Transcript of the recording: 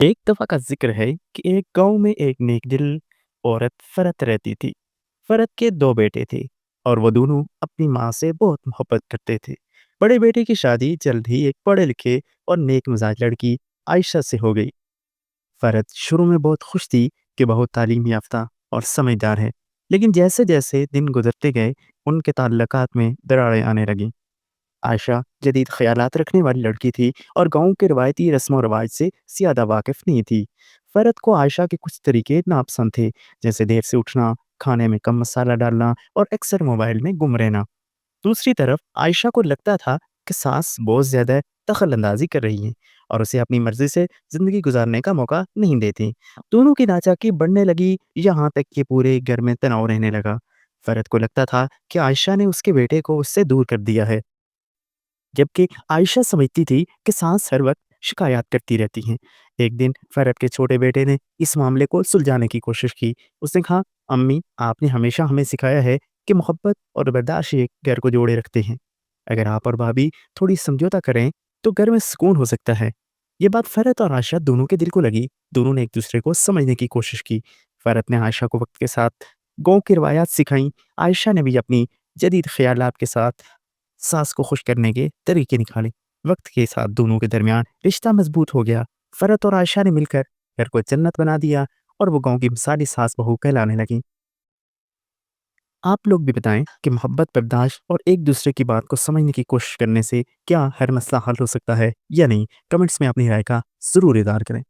एक दफ़ा का ज़िक्र है कि एक गाँव में एक नेकदिल औरत फ़रत रहती थी। फ़रत के 2 बेटे थे और वो दोनों अपनी माँ से बहुत मोहब्बत करते थे। बड़े बेटे की शादी जल्द ही एक पढ़े-लिखे और नेक मिज़ाज लड़की आयशा से हो गई। फ़रत शुरू में बहुत खुश थी कि बहुत तालीम याफ़्ता और समझदार है, लेकिन जैसे-जैसे दिन गुज़रते गए, उनके ताल्लुकात में दरारें आने लगीं। आयशा जदीद ख़यालात रखने वाली लड़की थी और गाँव के रवायती रस्म व रवाज से ज़्यादा वाकिफ़ नहीं थी। फ़रत को आयशा के कुछ तरीके नापसंद थे, जैसे देर से उठना, खाने में कम मसाला डालना और अक्सर मोबाइल में गुम रहना। दूसरी तरफ आयशा को लगता था कि सास बहुत ज़्यादा दखल अंदाजी कर रही हैं और उसे अपनी मर्ज़ी से ज़िंदगी गुजारने का मौका नहीं देती। दोनों की नाचाकी बढ़ने लगी, यहाँ तक कि पूरे घर में तनाव रहने लगा। फ़रत को लगता था कि आयशा ने उसके बेटे को उससे दूर कर दिया है, जबकि आयशा समझती थी कि सास हर वक्त शिकायत करती रहती हैं। एक दिन फरहत के छोटे बेटे ने इस मामले को सुलझाने की कोशिश की। उसने कहा, अम्मी, आपने हमेशा हमें सिखाया है कि मोहब्बत और बर्दाश्त ही घर को जोड़े रखते हैं। अगर आप और भाभी थोड़ी समझौता करें तो घर में सुकून हो सकता है। ये बात फरहत और आयशा दोनों के दिल को लगी। दोनों ने एक दूसरे को समझने की कोशिश की। फरहत ने आयशा को वक्त के साथ गाँव की रवायात सिखाई। आयशा ने भी अपनी जदीद ख्यालात के साथ सास को खुश करने के तरीके निकाले। वक्त के साथ दोनों के दरमियान रिश्ता मजबूत हो गया। फरत और आयशा ने मिलकर घर को जन्नत बना दिया और वो गांव की मिसाली सास बहू कहलाने लगी। आप लोग भी बताएं कि मोहब्बत, बर्दाश्त और एक दूसरे की बात को समझने की कोशिश करने से क्या हर मसला हल हो सकता है या नहीं। कमेंट्स में अपनी राय का जरूर इजहार करें।